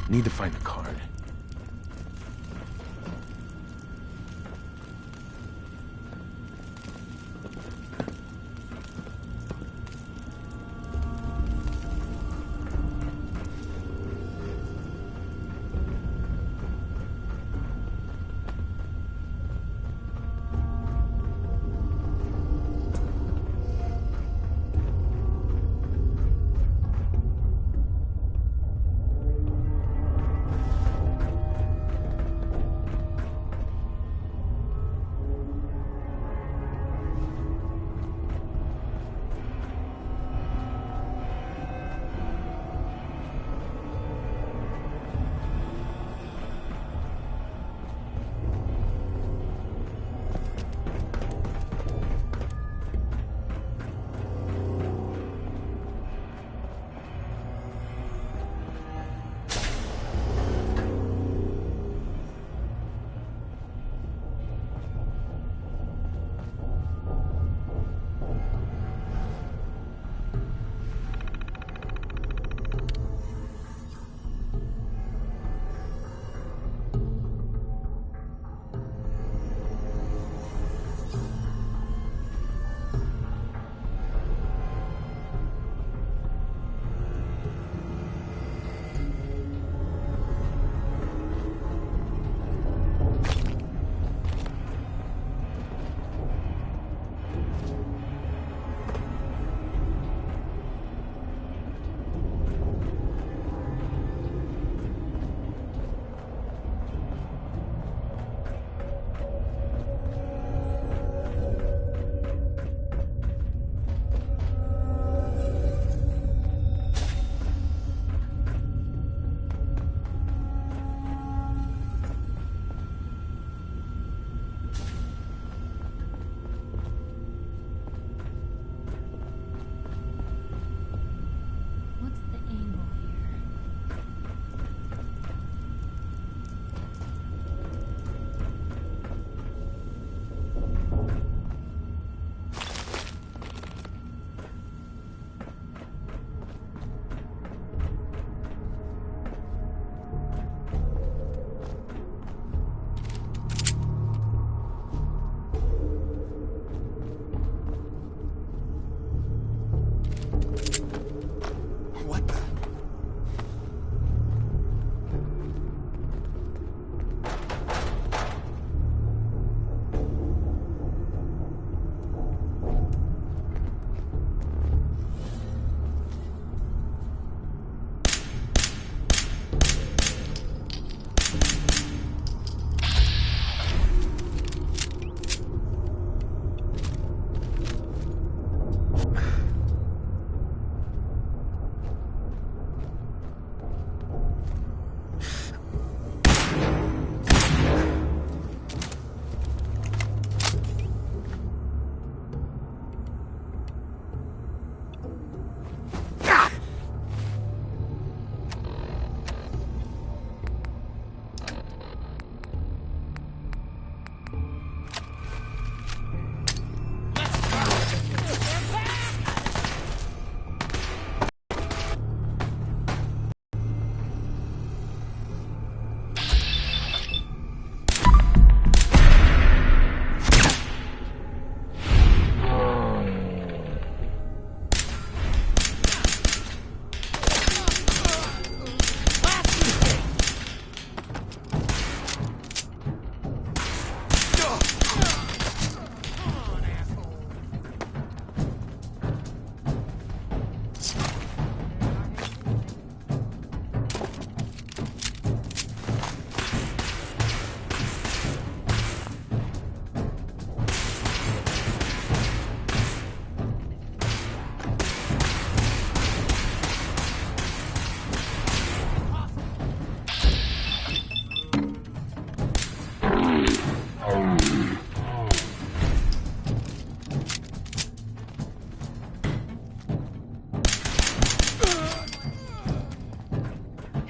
Need to find the card.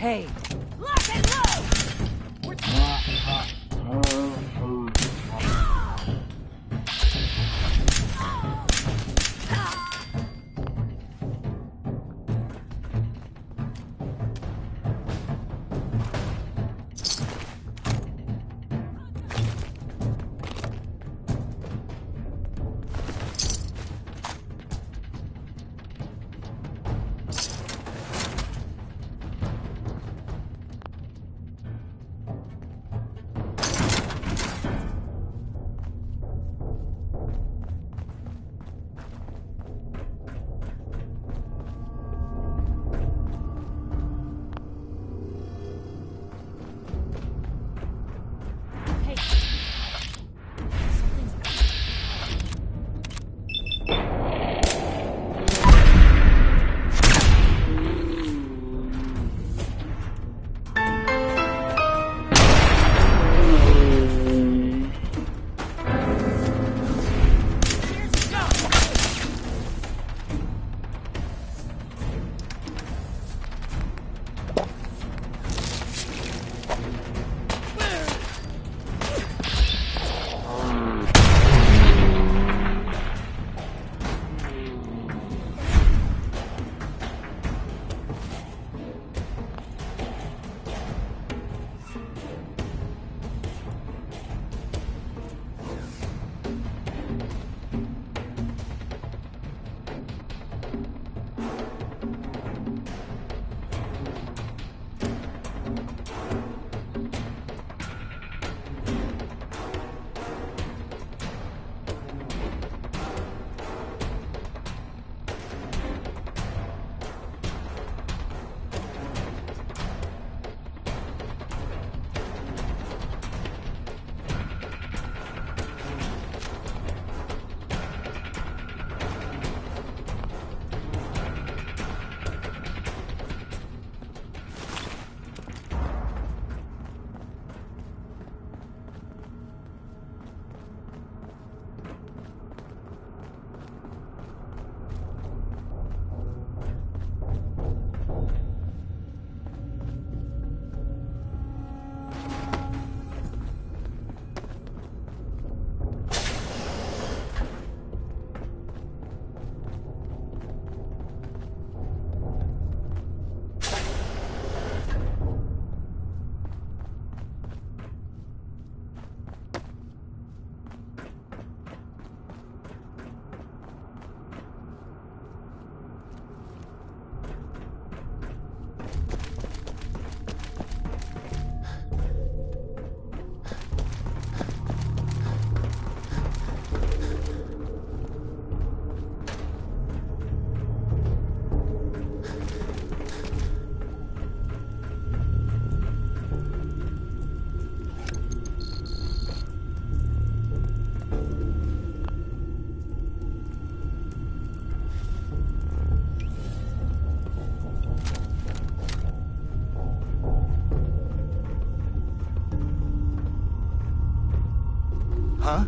Hey! Lock and load! Huh?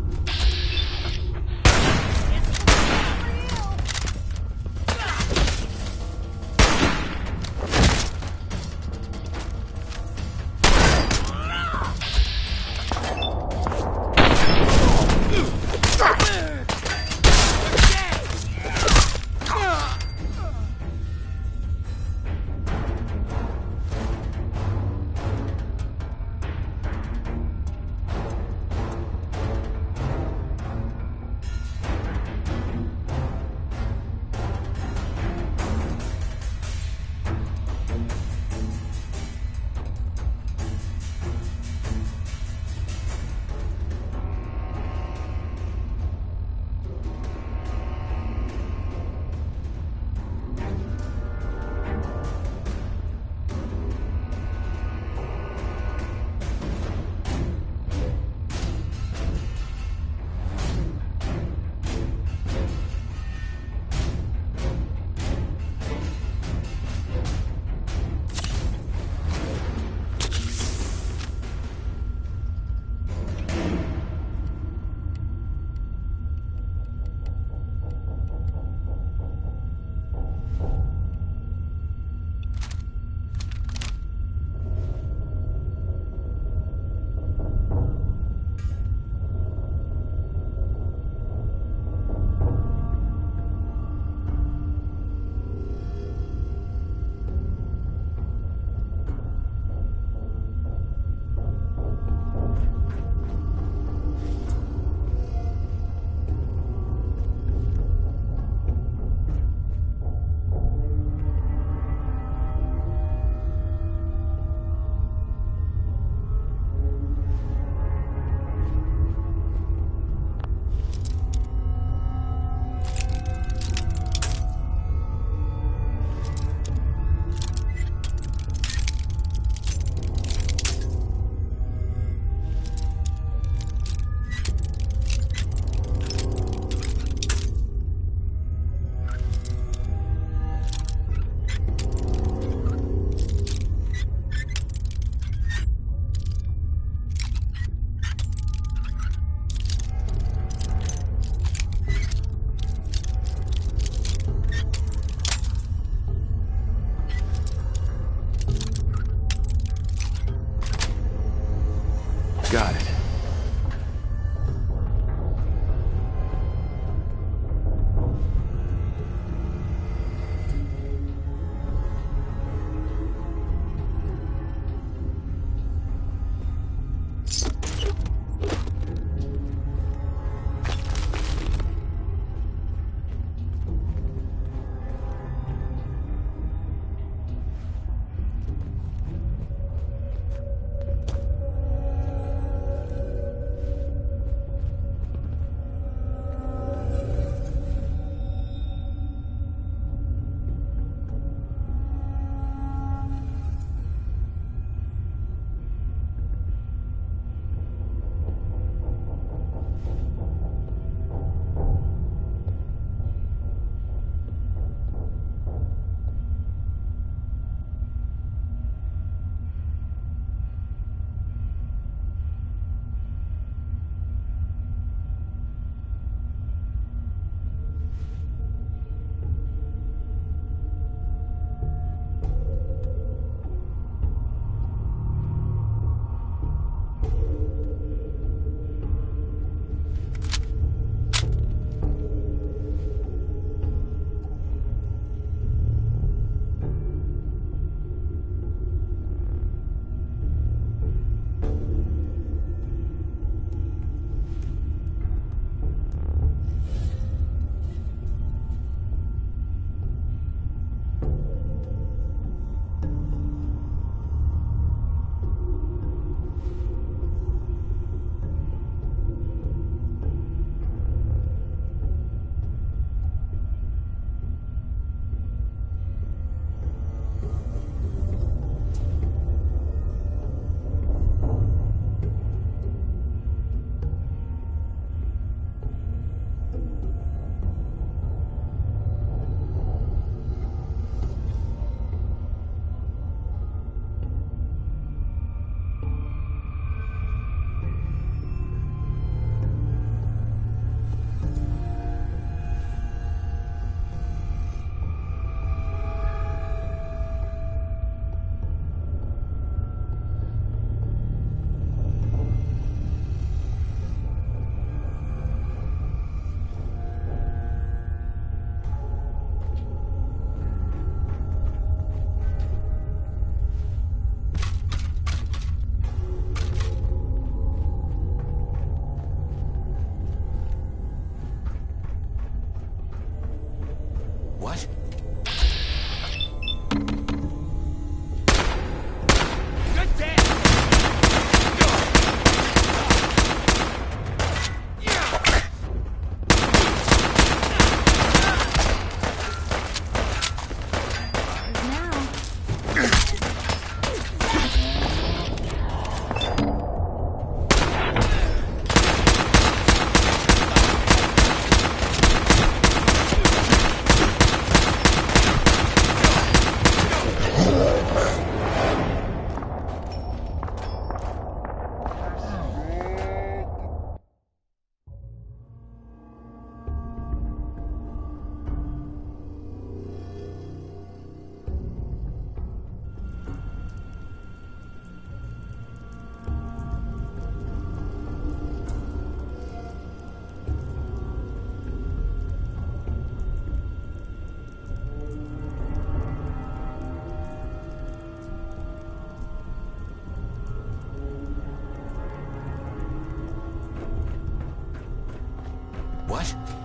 What?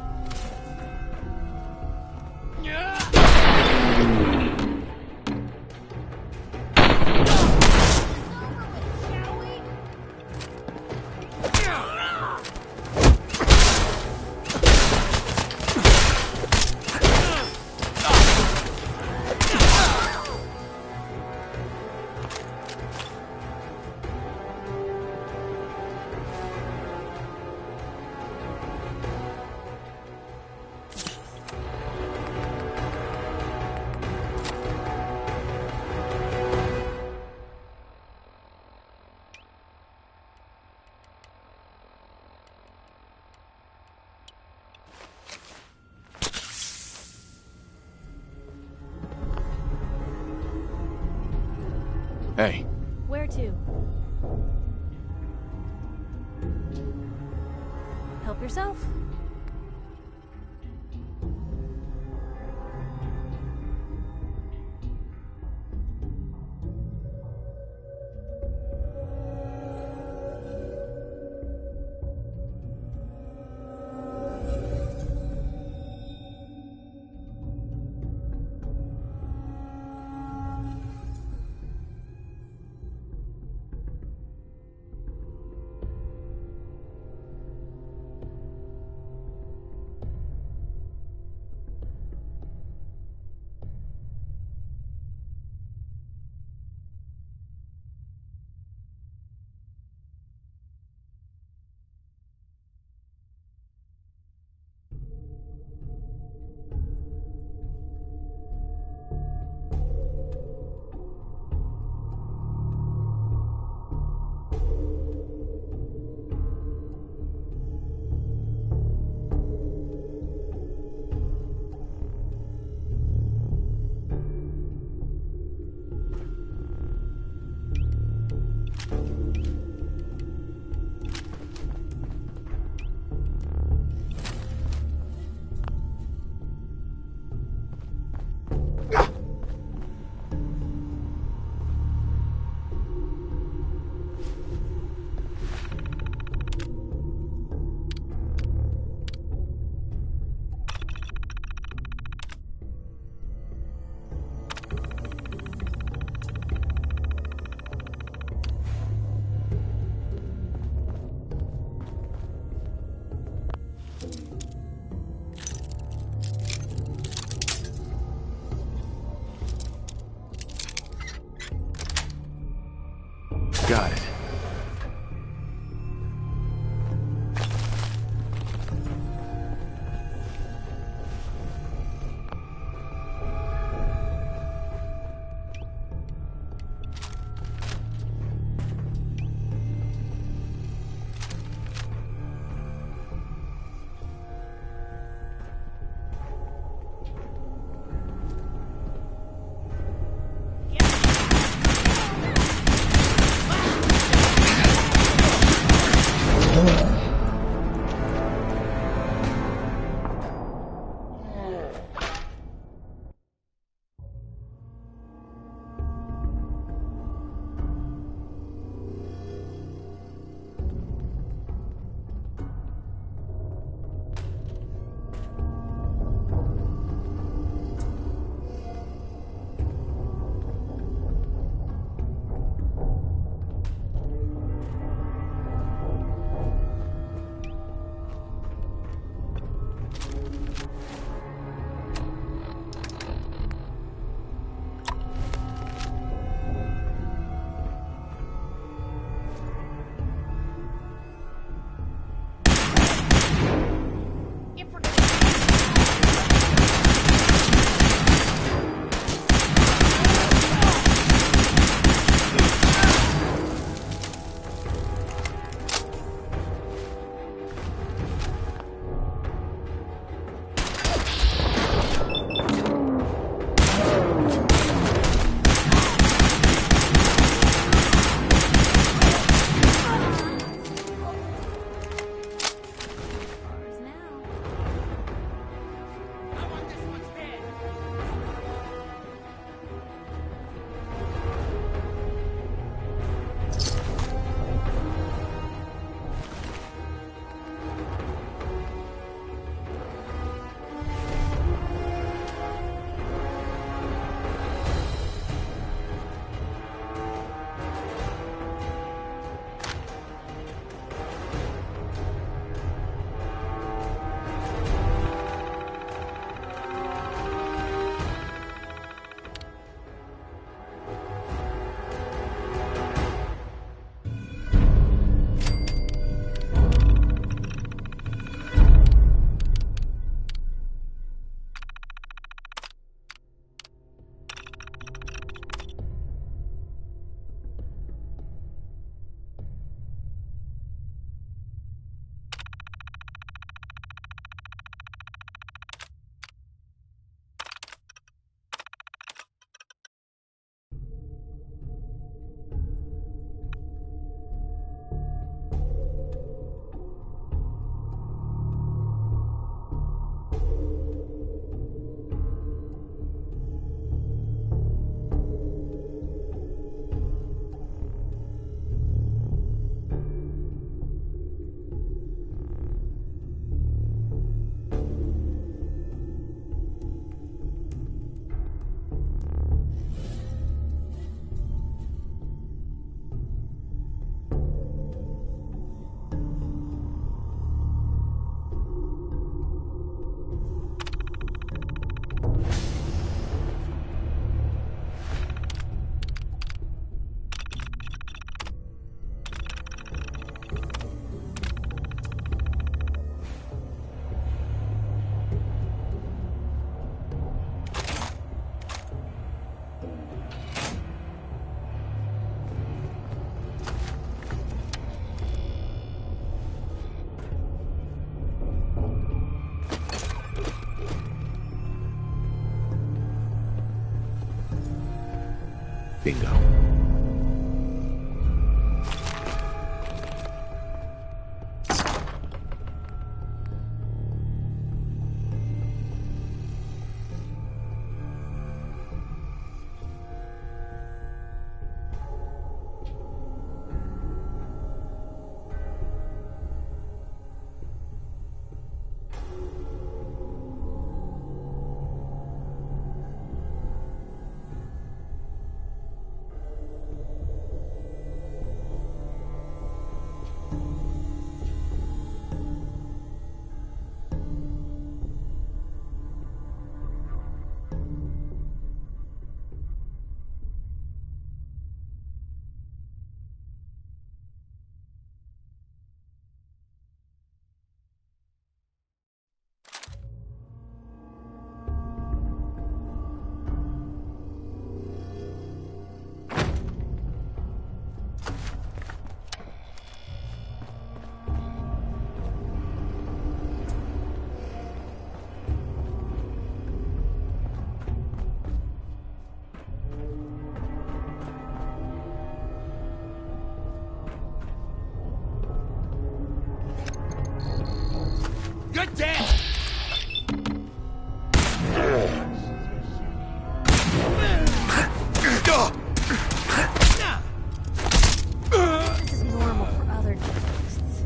Hey. Where to? Help yourself. Got it. Bingo. Good damn! This is normal for other ghosts.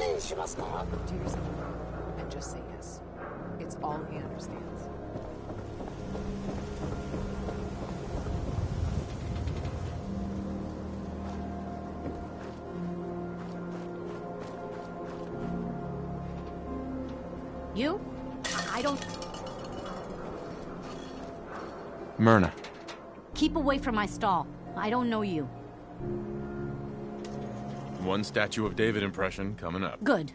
Do yourself a favor and just say yes. It's all he understands. You? I don't... Myrna. Keep away from my stall. I don't know you. One Statue of David impression coming up. Good.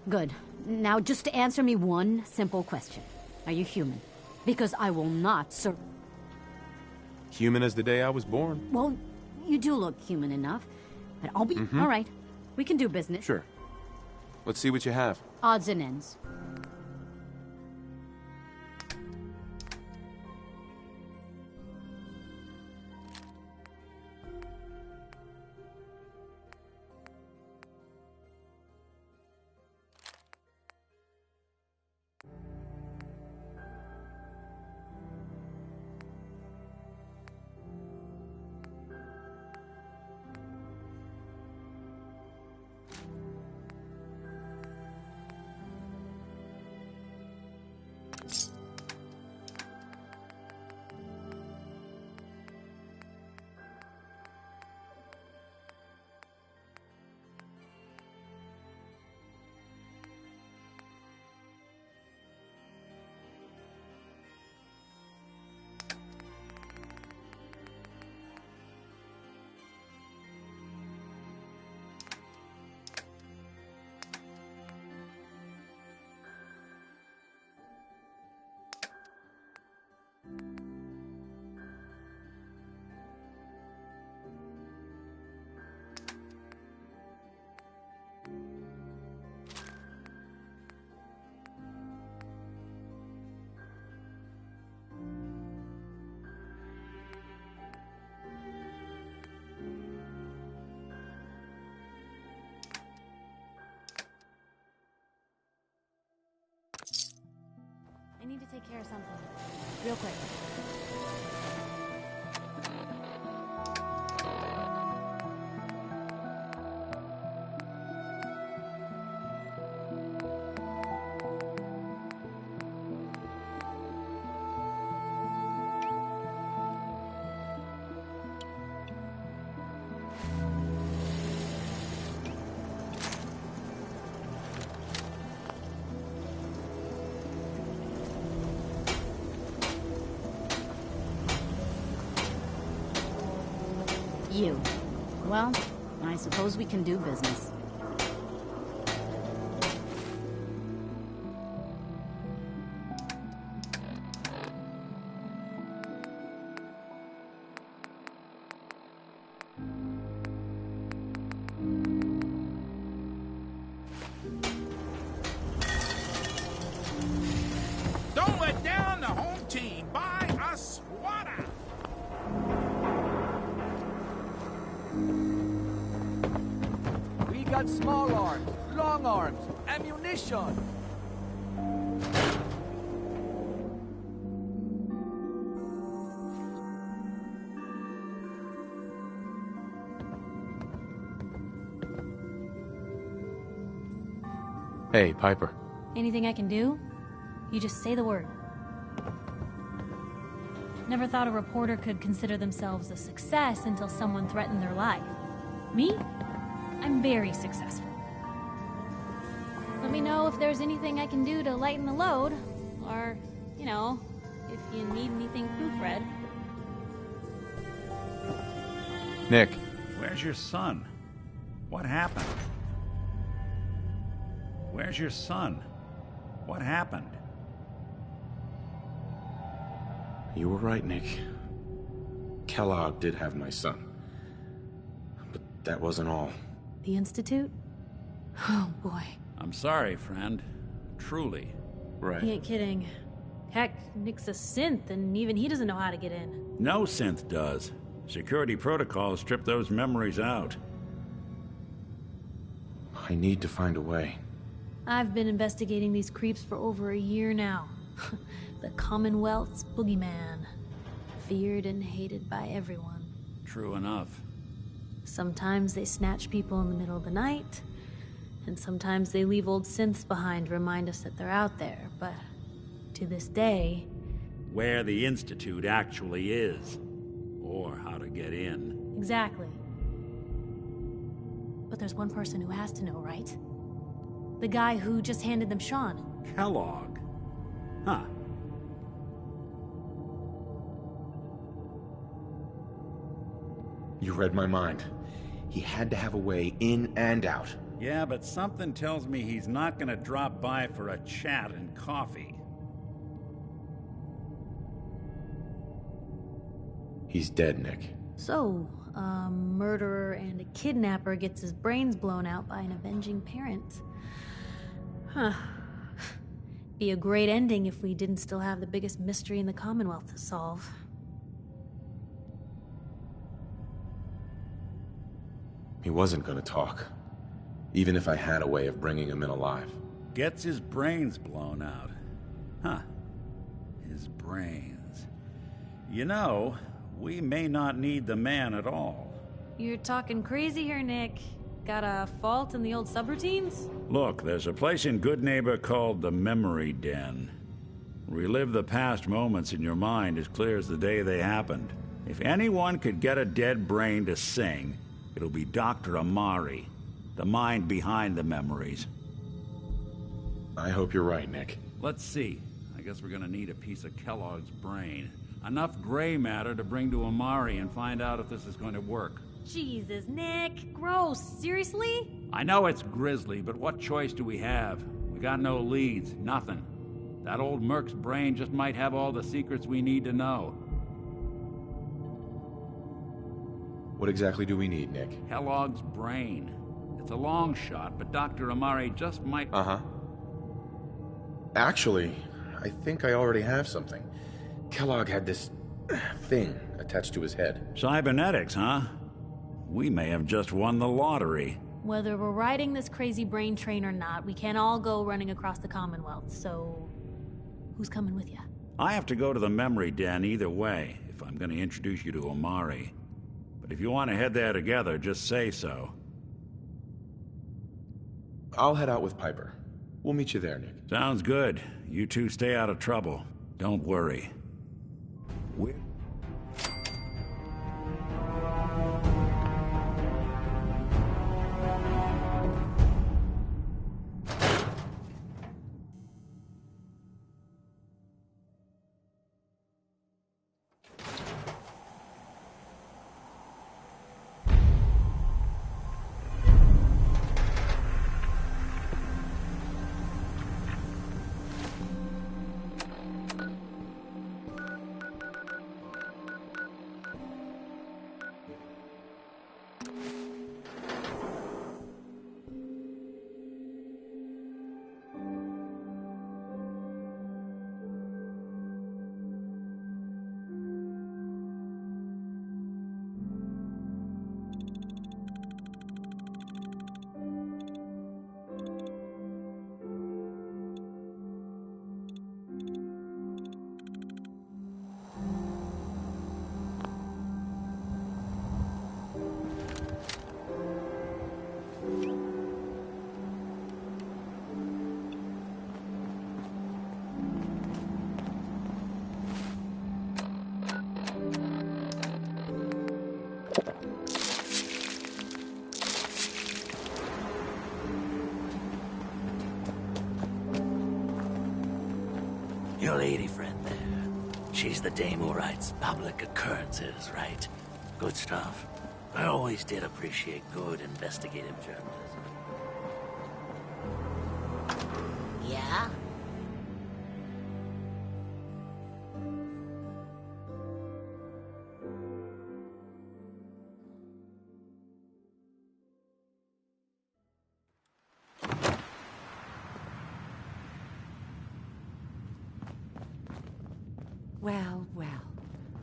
Good. Now, just to answer me one simple question. Are you human? Because I will not serve... Human as the day I was born. Well, you do look human enough. But I'll be... All right. We can do business. Sure. Let's see what you have. Odds and ends. I need to take care of something. Real quick. You. Well, I suppose we can do business. Don't let down the home team. Buy a swatter. We got small arms, long arms, ammunition. Hey, Piper. Anything I can do? You just say the word. Never thought a reporter could consider themselves a success until someone threatened their life. Me? I'm very successful. Let me know if there's anything I can do to lighten the load, or, you know, if you need anything proofread. Nick. Where's your son? What happened? Where's your son? What happened? You were right, Nick. Kellogg did have my son. But that wasn't all. The Institute? Oh, boy. I'm sorry, friend. Truly. Right. He ain't kidding. Heck, Nick's a synth, and even he doesn't know how to get in. No synth does. Security protocols strip those memories out. I need to find a way. I've been investigating these creeps for over a year now. The Commonwealth's boogeyman. Feared and hated by everyone. True enough. Sometimes they snatch people in the middle of the night. And sometimes they leave old synths behind to remind us that they're out there, but to this day... Where the Institute actually is. Or how to get in. Exactly. But there's one person who has to know, right? The guy who just handed them Sean. Kellogg? Huh. You read my mind. He had to have a way in and out. Yeah, but something tells me he's not gonna drop by for a chat and coffee. He's dead, Nick. So, a murderer and a kidnapper gets his brains blown out by an avenging parent. Huh. Be a great ending if we didn't still have the biggest mystery in the Commonwealth to solve. He wasn't gonna talk. Even if I had a way of bringing him in alive. Gets his brains blown out. Huh. His brains. You know, we may not need the man at all. You're talking crazy here, Nick. Got a fault in the old subroutines? Look, there's a place in Good Neighbor called the Memory Den. Relive the past moments in your mind as clear as the day they happened. If anyone could get a dead brain to sing, it'll be Dr. Amari, the mind behind the memories. I hope you're right, Nick. Let's see. I guess we're gonna need a piece of Kellogg's brain. Enough gray matter to bring to Amari and find out if this is going to work. Jesus, Nick. Gross. Seriously? I know it's grisly, but what choice do we have? We got no leads, nothing. That old Merc's brain just might have all the secrets we need to know. What exactly do we need, Nick? Kellogg's brain. It's a long shot, but Dr. Amari just might... Uh-huh. Actually, I think I already have something. Kellogg had this thing attached to his head. Cybernetics, huh? We may have just won the lottery. Whether we're riding this crazy brain train or not, we can't all go running across the Commonwealth, so... who's coming with you? I have to go to the Memory Den either way, if I'm going to introduce you to Amari. But if you want to head there together, just say so. I'll head out with Piper. We'll meet you there, Nick. Sounds good. You two stay out of trouble. Don't worry. Your lady friend there. She's the dame who writes public occurrences, right? Good stuff. I always did appreciate good investigative journalism. Yeah? Well, well,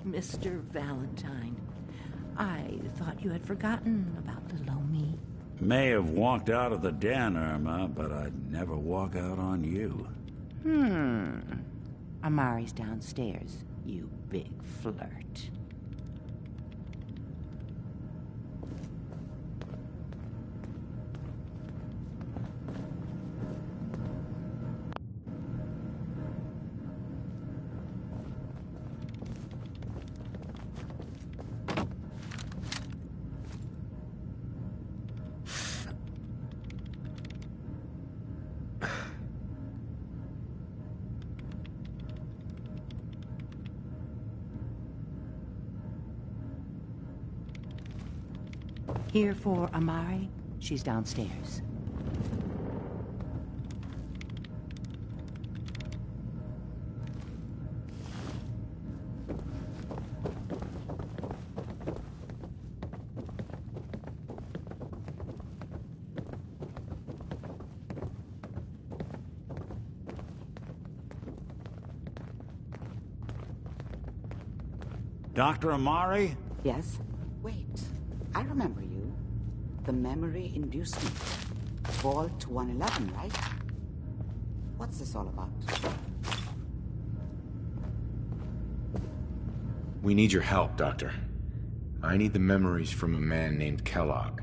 Mr. Valentine. I thought you had forgotten about little old me. May have walked out of the den, Irma, but I'd never walk out on you. Amari's downstairs, you big flirt. Here for Amari? She's downstairs. Dr. Amari? Yes? Wait, I remember you. The memory inducement. Vault 111, right? What's this all about? We need your help, Doctor. I need the memories from a man named Kellogg.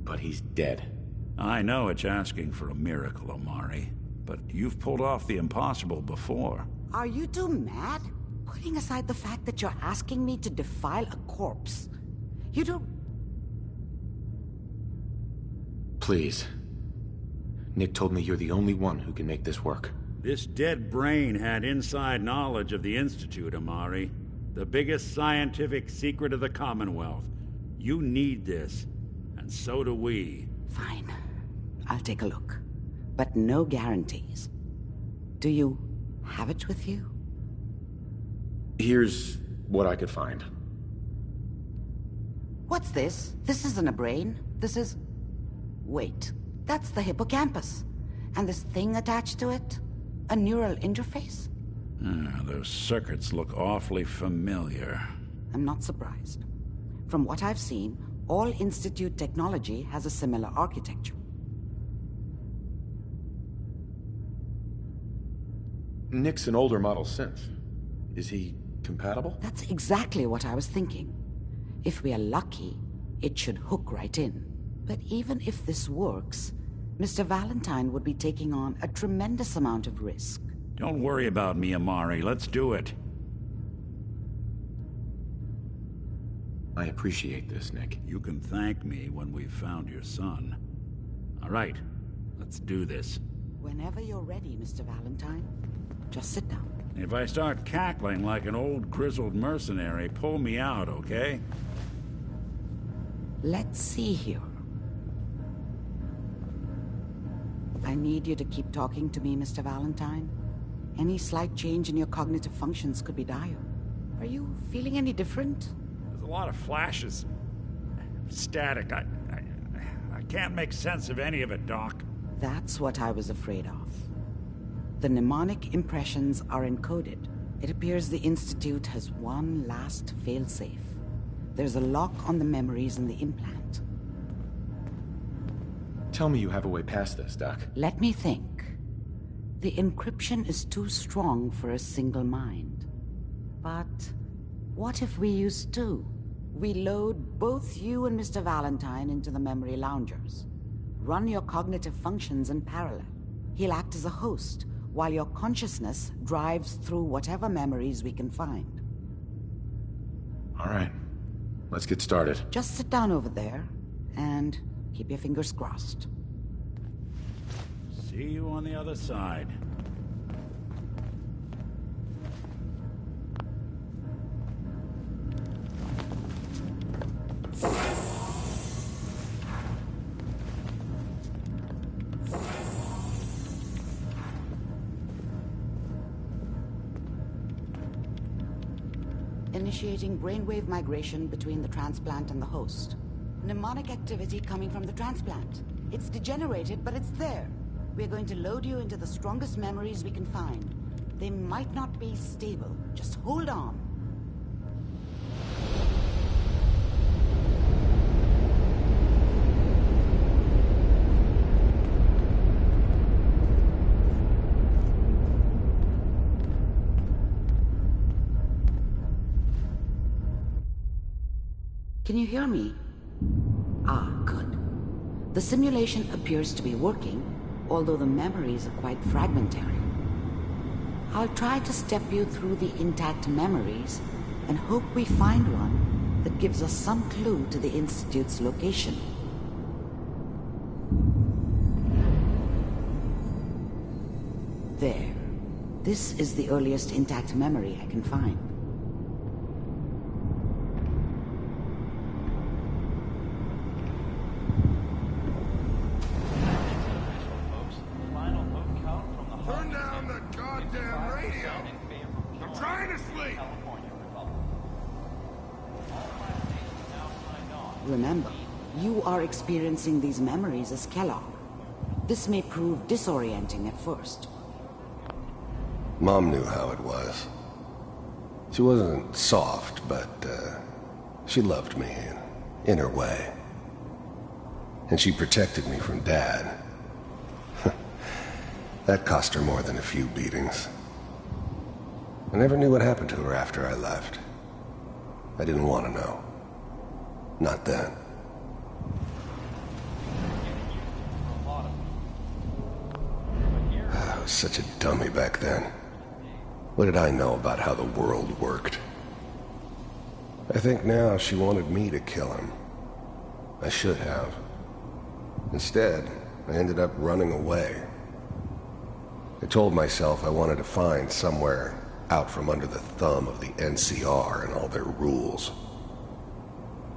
But he's dead. I know it's asking for a miracle, Amari. But you've pulled off the impossible before. Are you two mad? Putting aside the fact that you're asking me to defile a corpse. You don't... Please. Nick told me you're the only one who can make this work. This dead brain had inside knowledge of the Institute, Amari. The biggest scientific secret of the Commonwealth. You need this, and so do we. Fine. I'll take a look. But no guarantees. Do you have it with you? Here's what I could find. What's this? This isn't a brain. This is... Wait. That's the hippocampus. And this thing attached to it? A neural interface? Those circuits look awfully familiar. I'm not surprised. From what I've seen, all Institute technology has a similar architecture. Nick's an older model synth. Is he compatible? That's exactly what I was thinking. If we are lucky, it should hook right in. But even if this works, Mr. Valentine would be taking on a tremendous amount of risk. Don't worry about me, Amari. Let's do it. I appreciate this, Nick. You can thank me when we've found your son. All right, let's do this. Whenever you're ready, Mr. Valentine. Just sit down. If I start cackling like an old grizzled mercenary, pull me out, okay? Let's see here. I need you to keep talking to me, Mr. Valentine. Any slight change in your cognitive functions could be dire. Are you feeling any different? There's a lot of flashes. Static. I can't make sense of any of it, Doc. That's what I was afraid of. The mnemonic impressions are encoded. It appears the Institute has one last failsafe. There's a lock on the memories in the implant. Tell me you have a way past this, Doc. Let me think. The encryption is too strong for a single mind. But what if we use two? We load both you and Mr. Valentine into the memory loungers. Run your cognitive functions in parallel. He'll act as a host, while your consciousness drives through whatever memories we can find. All right. Let's get started. Just sit down over there, and keep your fingers crossed. See you on the other side. Initiating brainwave migration between the transplant and the host. Mnemonic activity coming from the transplant. It's degenerated, but it's there. We're going to load you into the strongest memories we can find. They might not be stable. Just hold on. Can you hear me? Ah, good. The simulation appears to be working, although the memories are quite fragmentary. I'll try to step you through the intact memories and hope we find one that gives us some clue to the Institute's location. There. This is the earliest intact memory I can find. Remember, you are experiencing these memories as Kellogg. This may prove disorienting at first. Mom knew how it was. She wasn't soft, but she loved me in her way. And she protected me from Dad. That cost her more than a few beatings. I never knew what happened to her after I left. I didn't want to know. Not then. I was such a dummy back then. What did I know about how the world worked? I think now she wanted me to kill him. I should have. Instead, I ended up running away. I told myself I wanted to find somewhere out from under the thumb of the NCR and all their rules.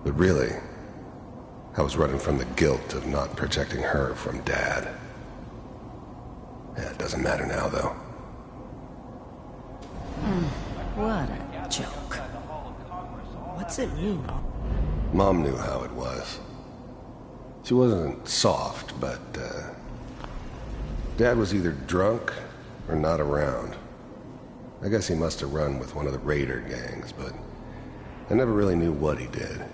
But really, I was running from the guilt of not protecting her from Dad. Yeah, it doesn't matter now, though. What a joke. What's it mean? Mom knew how it was. She wasn't soft, but, Dad was either drunk or not around. I guess he must have run with one of the raider gangs, but I never really knew what he did.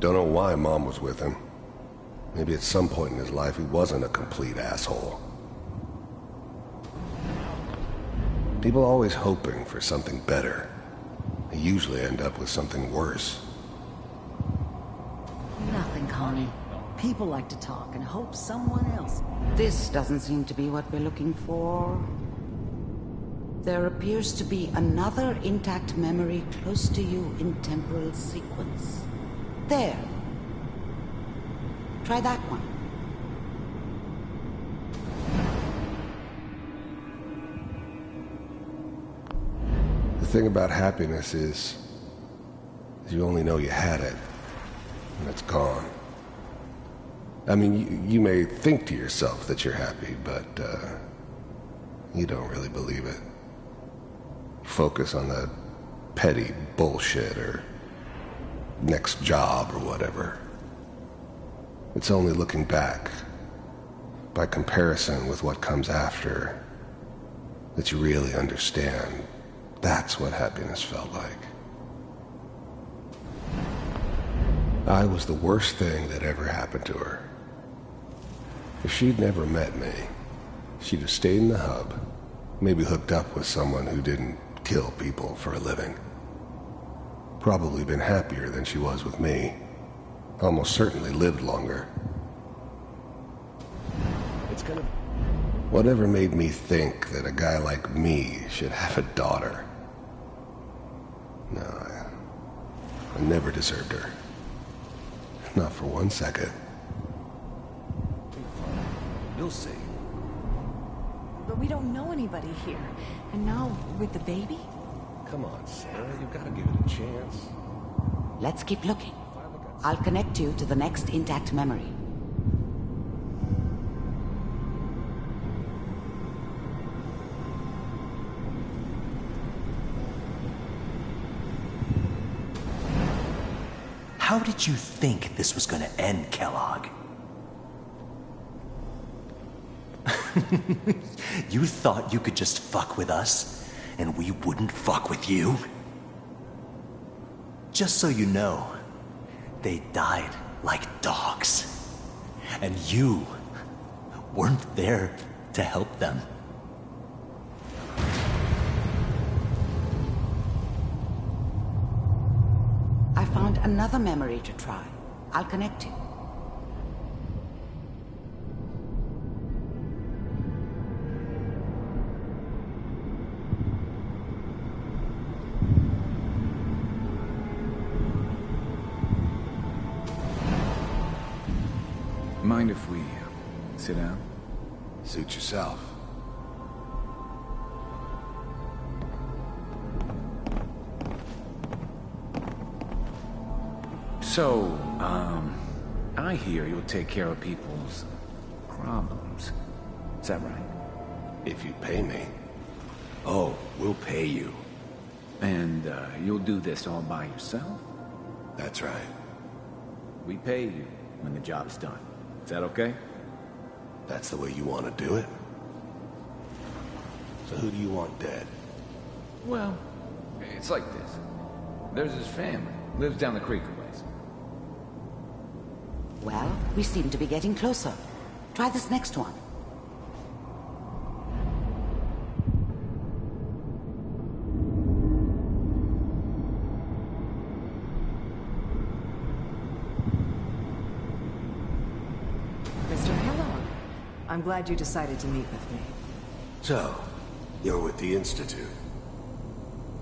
Don't know why Mom was with him. Maybe at some point in his life he wasn't a complete asshole. People always hoping for something better. They usually end up with something worse. Nothing, Connie. People like to talk and hope someone else. This doesn't seem to be what we're looking for. There appears to be another intact memory close to you in temporal sequence. There. Try that one. The thing about happiness is you only know you had it, and it's gone. I mean, you may think to yourself that you're happy, but you don't really believe it. Focus on that petty bullshit or next job or whatever. It's only looking back, by comparison with what comes after, that you really understand. That's what happiness felt like. I was the worst thing that ever happened to her. If she'd never met me, she'd have stayed in the hub, maybe hooked up with someone who didn't kill people for a living. Probably been happier than she was with me. Almost certainly lived longer. It's gonna... Whatever made me think that a guy like me should have a daughter? No, I never deserved her. Not for 1 second. You'll see. But we don't know anybody here. And now, with the baby? Come on, Sarah, you've got to give it a chance. Let's keep looking. I'll connect you to the next intact memory. How did you think this was gonna end, Kellogg? You thought you could just fuck with us, and we wouldn't fuck with you? Just so you know, they died like dogs. And you weren't there to help them. I found another memory to try. I'll connect you. Mind if we sit down? Suit yourself. So, I hear you'll take care of people's problems. Is that right? If you pay me. Oh, we'll pay you. And, you'll do this all by yourself? That's right. We pay you when the job's done. Is that okay? That's the way you want to do it? So who do you want dead? Well, it's like this. There's his family. Lives down the creek a ways. Well, we seem to be getting closer. Try this next one. Mr. Kellogg, I'm glad you decided to meet with me. So, you're with the Institute.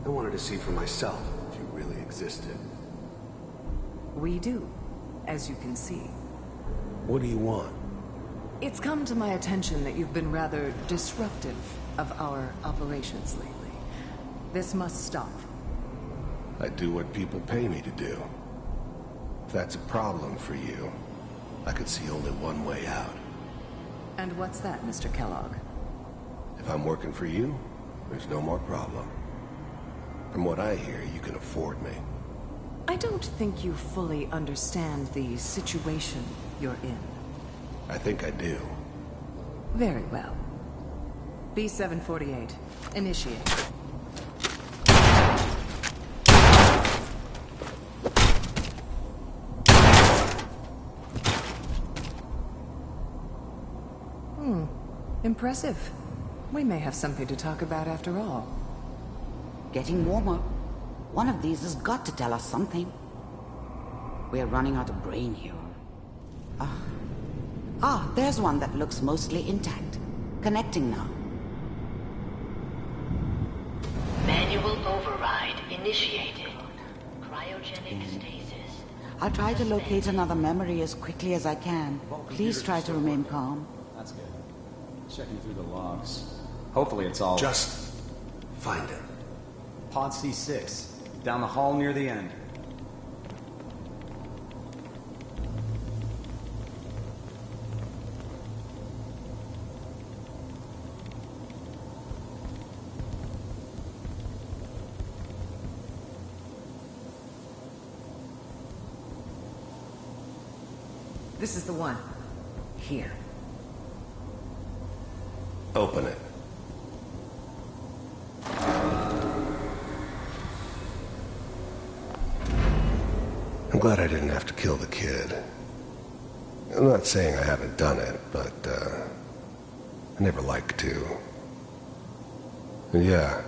I wanted to see for myself if you really existed. We do, as you can see. What do you want? It's come to my attention that you've been rather disruptive of our operations lately. This must stop. I do what people pay me to do. If that's a problem for you, I could see only one way out. And what's that, Mr. Kellogg? If I'm working for you, there's no more problem. From what I hear, you can afford me. I don't think you fully understand the situation you're in. I think I do. Very well. B-748, initiate. Impressive. We may have something to talk about after all. Getting warmer. One of these has got to tell us something. We're running out of brain here. There's one that looks mostly intact. Connecting now. Manual override initiated. Cryogenic stasis. I'll try to locate another memory as quickly as I can. Please try to remain calm. That's good. Checking through the logs. Hopefully it's all... Just find it. Pod C6. Down the hall near the end. This is the one. Here. Open it. I'm glad I didn't have to kill the kid. I'm not saying I haven't done it, but, I never liked to. And yeah,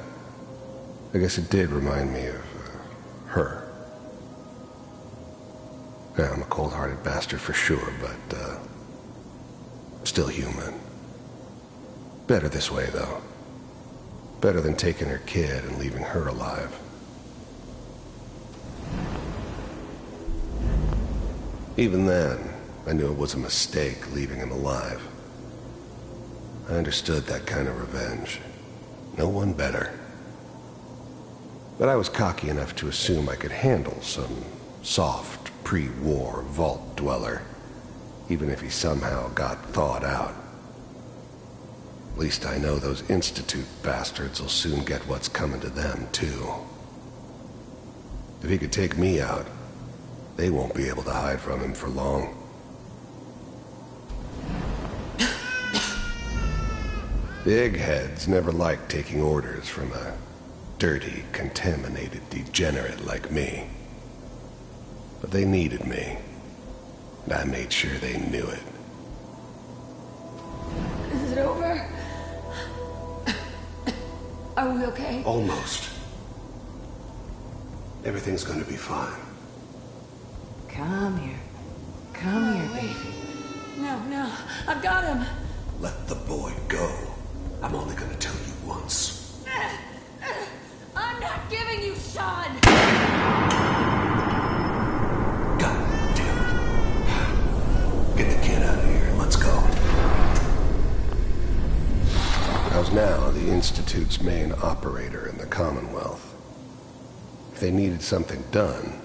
I guess it did remind me of, her. Yeah, I'm a cold-hearted bastard for sure, but, still human. Better this way, though. Better than taking her kid and leaving her alive. Even then, I knew it was a mistake leaving him alive. I understood that kind of revenge. No one better. But I was cocky enough to assume I could handle some soft, pre-war vault dweller, even if he somehow got thawed out. At least I know those Institute bastards will soon get what's coming to them, too. If he could take me out, they won't be able to hide from him for long. The eggheads never liked taking orders from a dirty, contaminated degenerate like me. But they needed me, and I made sure they knew it. Is it over? Are we okay? Almost. Everything's gonna be fine. Come here. Come here, baby. No, I've got him. Let the boy go. I'm only gonna tell you once. I'm not giving you Sean! God damn it. Get the kid out of here and let's go. I was now the Institute's main operator in the Commonwealth. If they needed something done,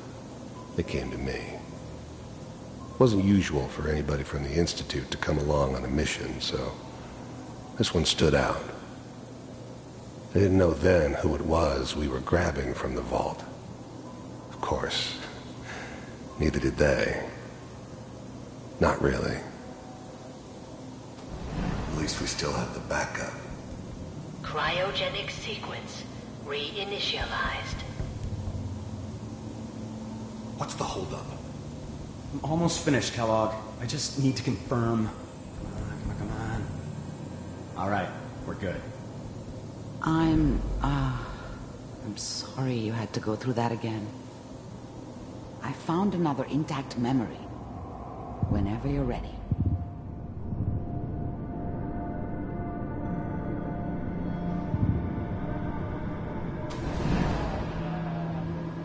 they came to me. It wasn't usual for anybody from the Institute to come along on a mission, so this one stood out. I didn't know then who it was we were grabbing from the vault. Of course, neither did they. Not really. At least we still have the backup. Cryogenic sequence reinitialized. What's the holdup? I'm almost finished, Kellogg. I just need to confirm. Come on. All right, we're good. I'm sorry you had to go through that again. I found another intact memory. Whenever you're ready.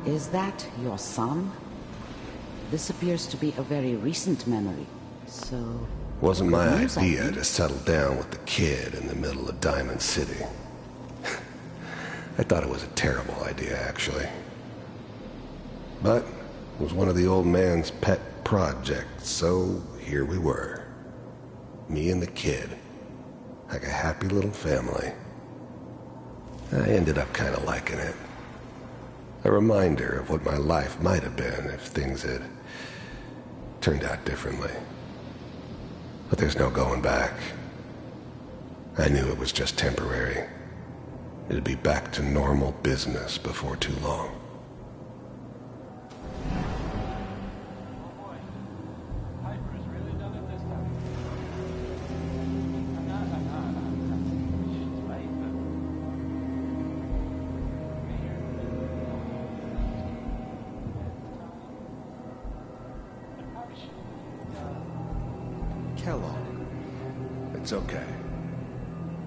Is that your son? This appears to be a very recent memory, so... Wasn't my good news, I idea think. to settle down with the kid in the middle of Diamond City. I thought it was a terrible idea, actually. But it was one of the old man's pet projects, so here we were. Me and the kid. Like a happy little family. I ended up kind of liking it. A reminder of what my life might have been if things had turned out differently. But there's no going back. I knew it was just temporary. It'd be back to normal business before too long. Kellogg. It's okay.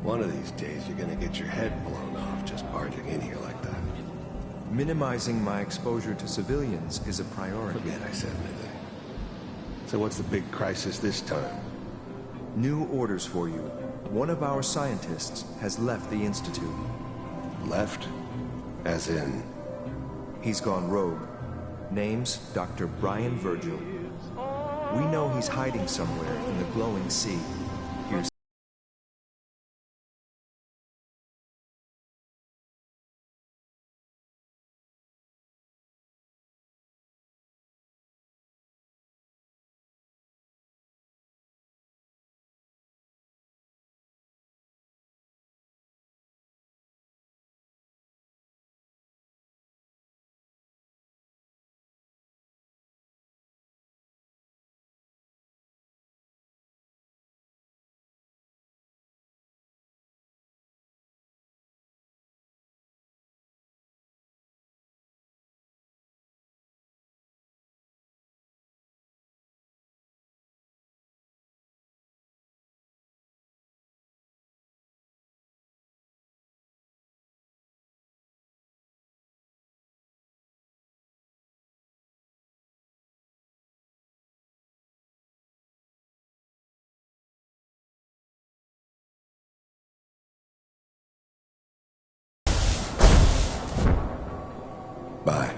One of these days you're gonna get your head blown off just barging in here like that. Minimizing my exposure to civilians is a priority. Forget I said anything. So what's the big crisis this time? New orders for you. One of our scientists has left the Institute. Left? As in? He's gone rogue. Name's Dr. Brian Virgil. We know he's hiding somewhere in the glowing sea. Here's Bye.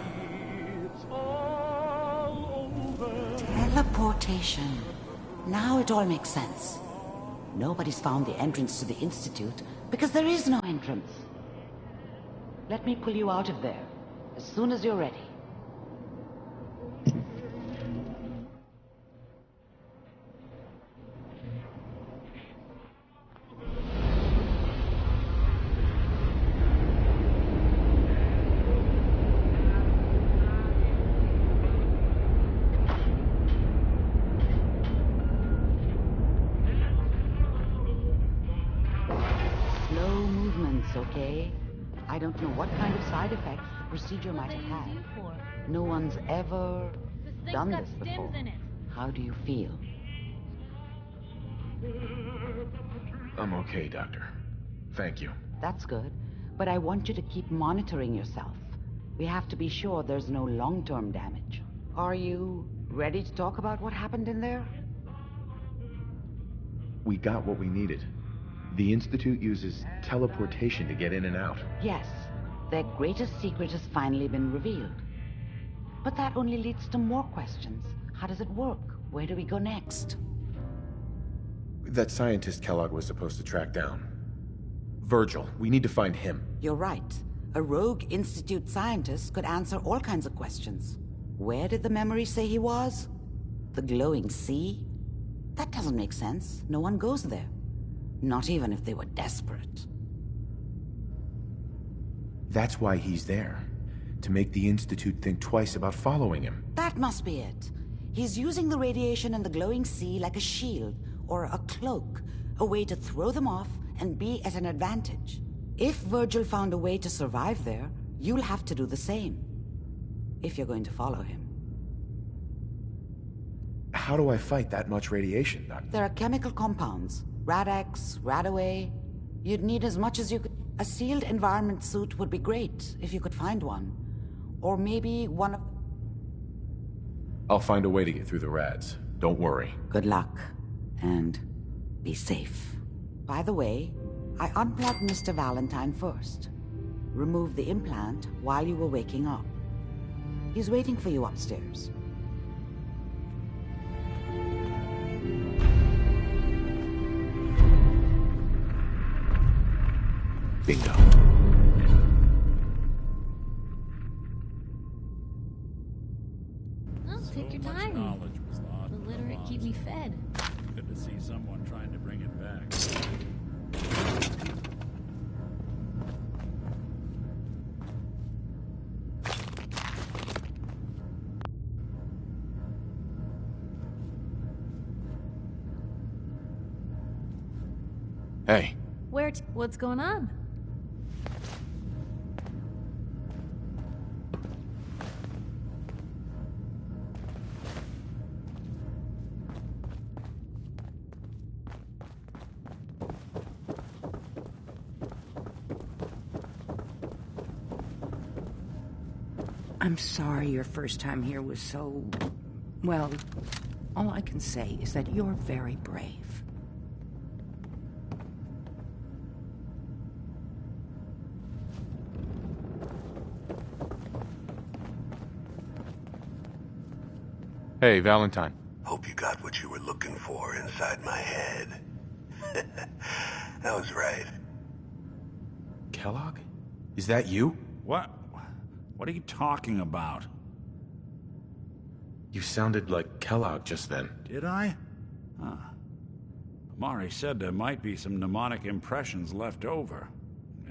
Teleportation. Now it all makes sense. Nobody's found the entrance to the Institute because there is no entrance. Let me pull you out of there as soon as you're ready. Slow movements, okay? I don't know what kind of side effects the procedure might have had. No one's ever done this before. How do you feel? I'm okay, Doctor. Thank you. That's good, but I want you to keep monitoring yourself. We have to be sure there's no long-term damage. Are you ready to talk about what happened in there? We got what we needed. The Institute uses teleportation to get in and out. Yes, their greatest secret has finally been revealed. But that only leads to more questions. How does it work? Where do we go next? That scientist Kellogg was supposed to track down. Virgil, we need to find him. You're right. A rogue Institute scientist could answer all kinds of questions. Where did the memory say he was? The glowing sea? That doesn't make sense. No one goes there. Not even if they were desperate. That's why he's there. To make the Institute think twice about following him. That must be it. He's using the radiation in the glowing sea like a shield or a cloak, a way to throw them off and be at an advantage. If Virgil found a way to survive there, you'll have to do the same. If you're going to follow him. How do I fight that much radiation, Doc? There are chemical compounds. Rad-X, Radaway. You'd need as much as you could. A sealed environment suit would be great, if you could find one. Or maybe one of... I'll find a way to get through the rads. Don't worry. Good luck. And be safe. By the way, I unplugged Mr. Valentine first. Removed the implant while you were waking up. He's waiting for you upstairs. Bingo. Well, take your time. The literate keep me fed. Good to see someone trying to bring it back. Hey. What's going on? I'm sorry your first time here was so... Well, all I can say is that you're very brave. Hey, Valentine. Hope you got what you were looking for inside my head. I was right. Kellogg? Is that you? What? What are you talking about? You sounded like Kellogg just then. Did I? Huh. Amari said there might be some mnemonic impressions left over.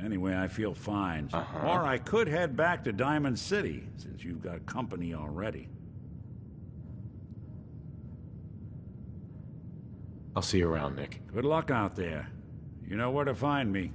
Anyway, I feel fine. Or I could head back to Diamond City, since you've got company already. I'll see you around, Nick. Good luck out there. You know where to find me.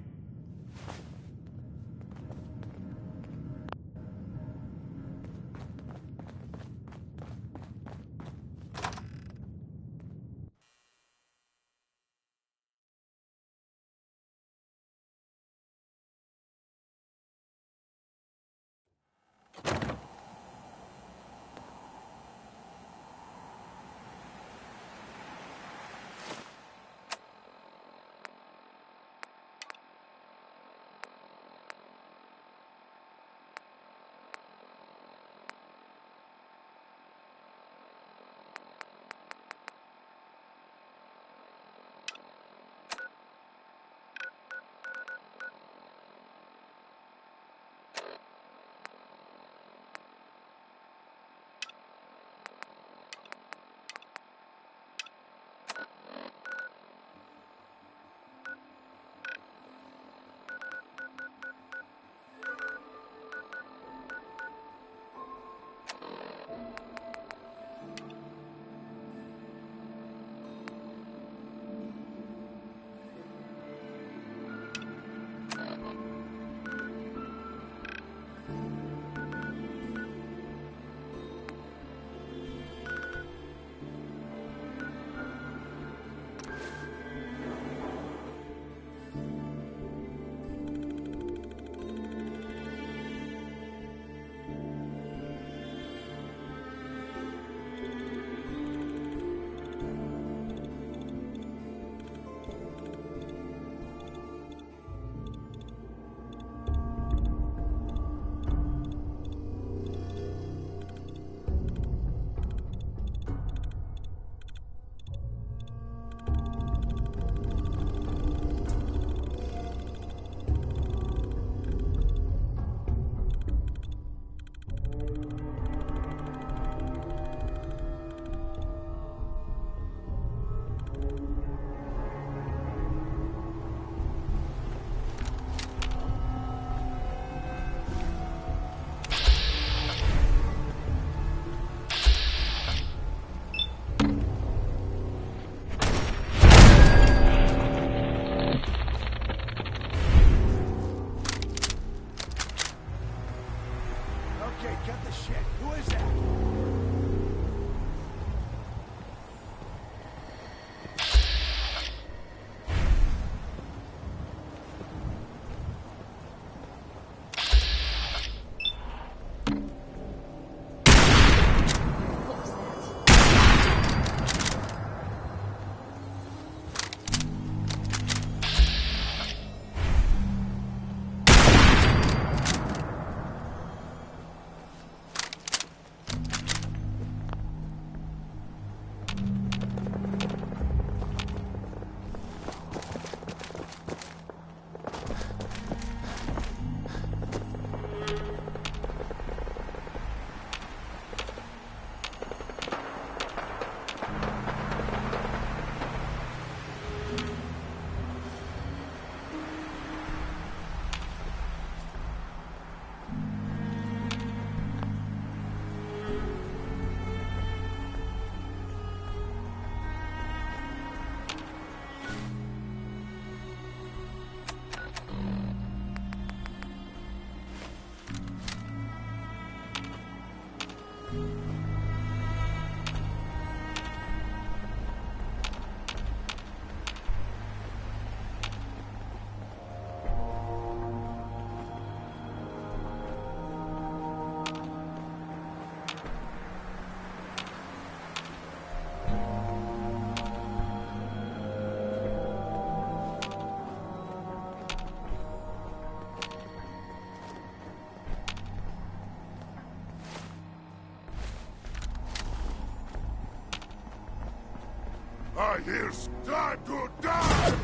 I hear time to die!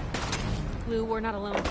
Lou, we're not alone.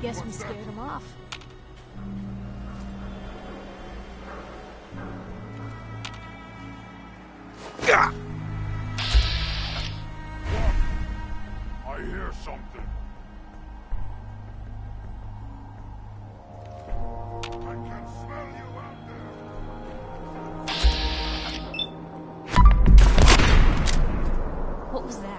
Guess we scared him off. Gah! I hear something. I can smell you out there. What was that?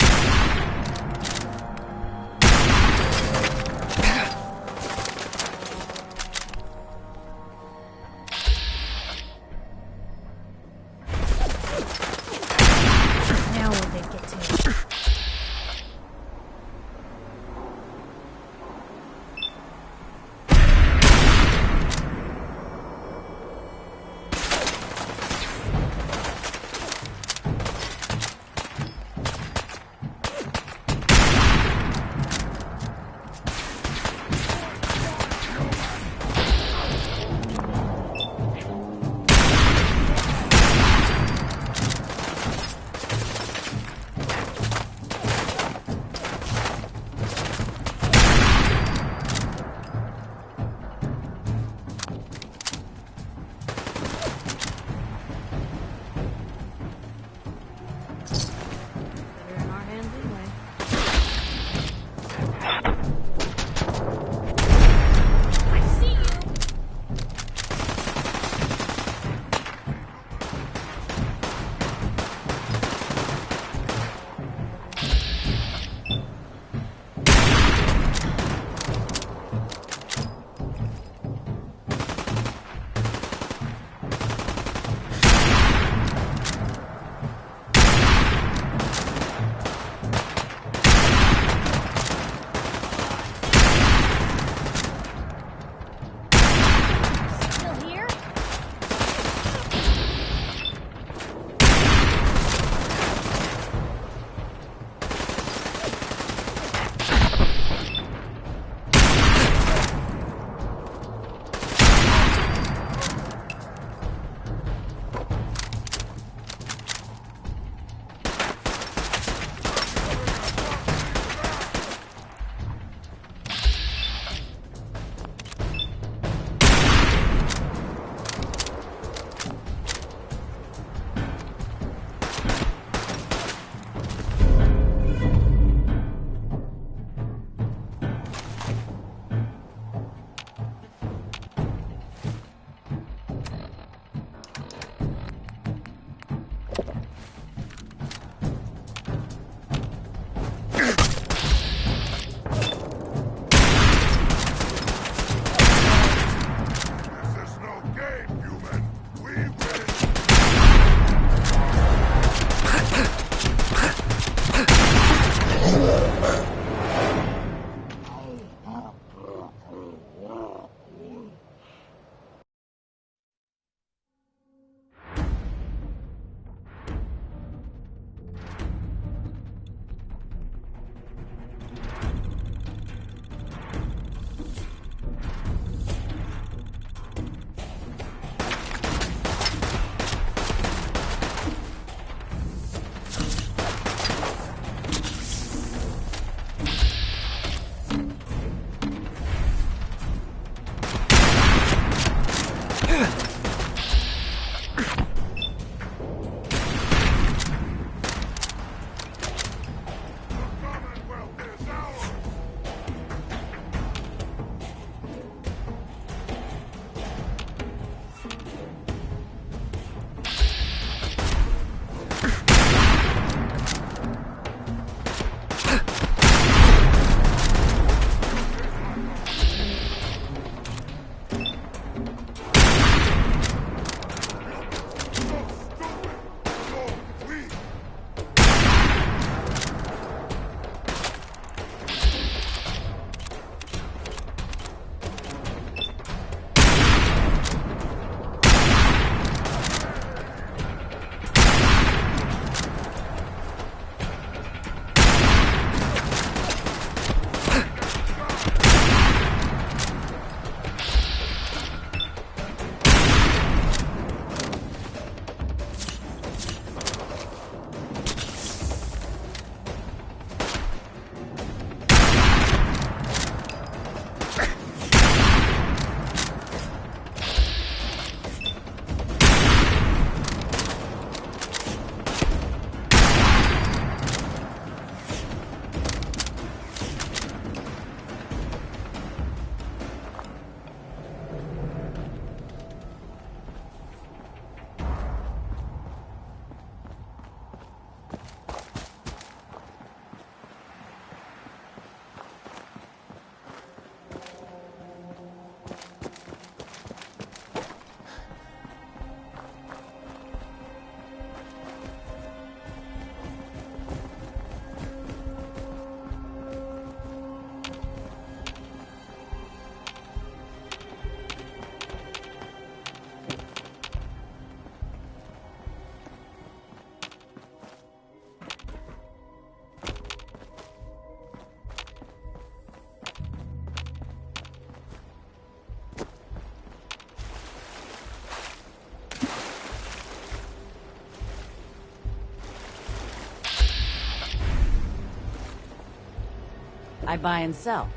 I buy and sell.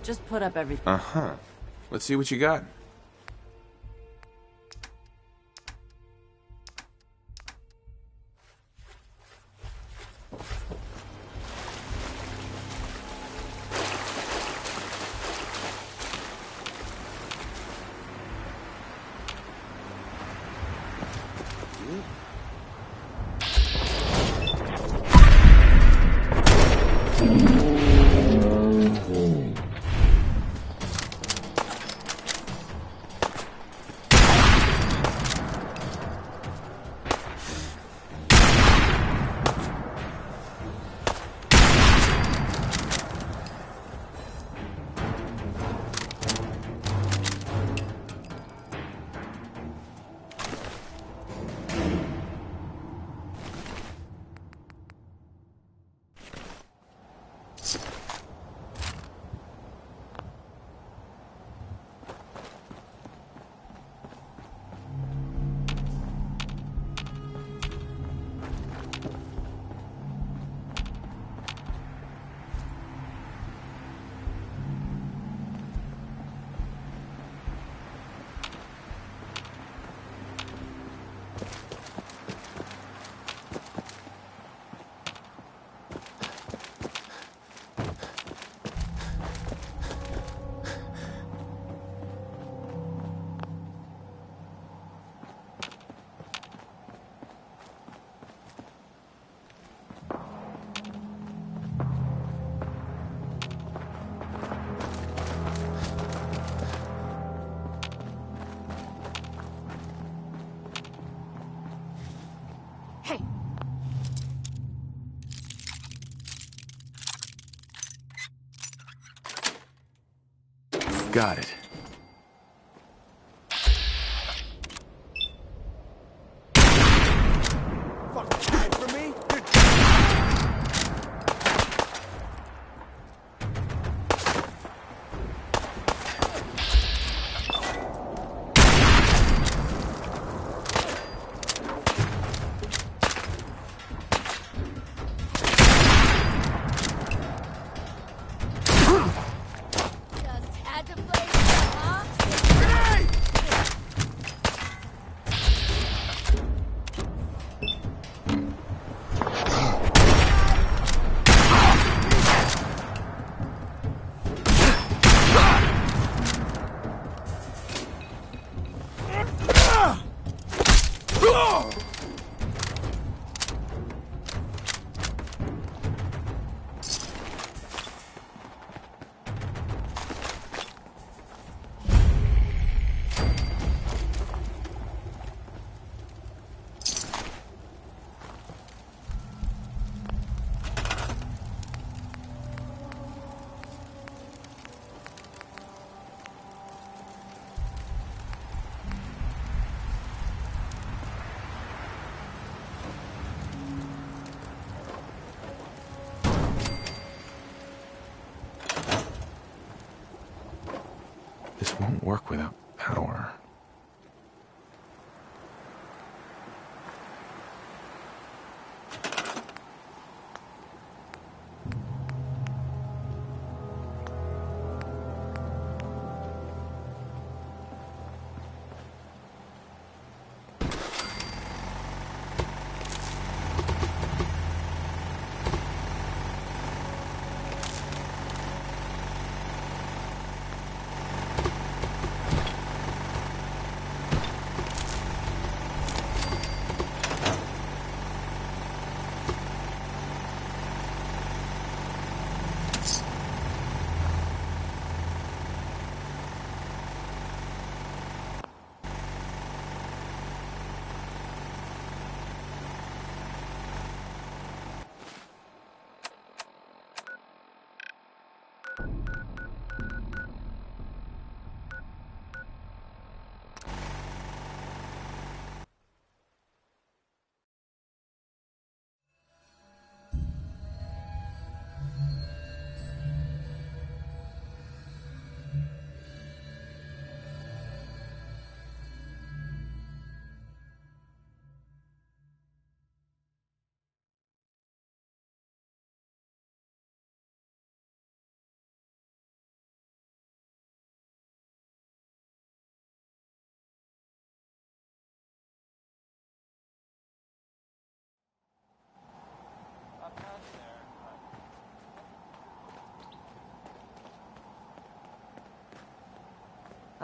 Just put up everything. Uh-huh. Let's see what you got. Got it. This won't work without power.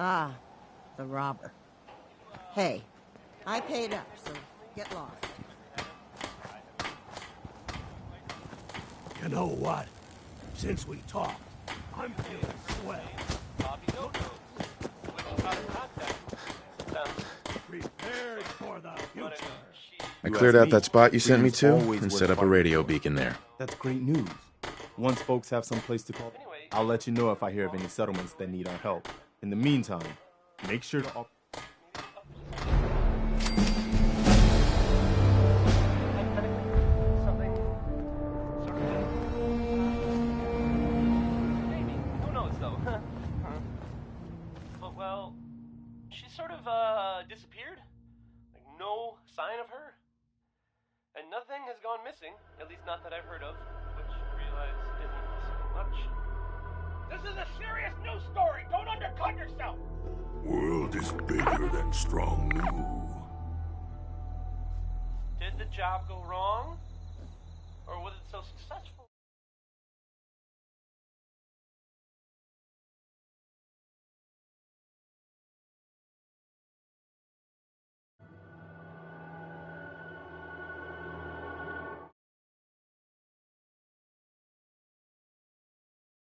Ah, the robber. Hey, I paid up, so get lost. You know what? Since we talked, I'm feeling swell. Prepared for the future. I cleared out that spot you sent me to and set up a radio beacon there. That's great news. Once folks have some place to call, I'll let you know if I hear of any settlements that need our help. In the meantime, make sure to... Well, she sort of, disappeared. Like, no sign of her. And nothing has gone missing, at least not that I've heard of, which I realize isn't much. This is a serious news story! Don't undercut yourself! World is bigger than strong new. Did the job go wrong? Or was it so successful?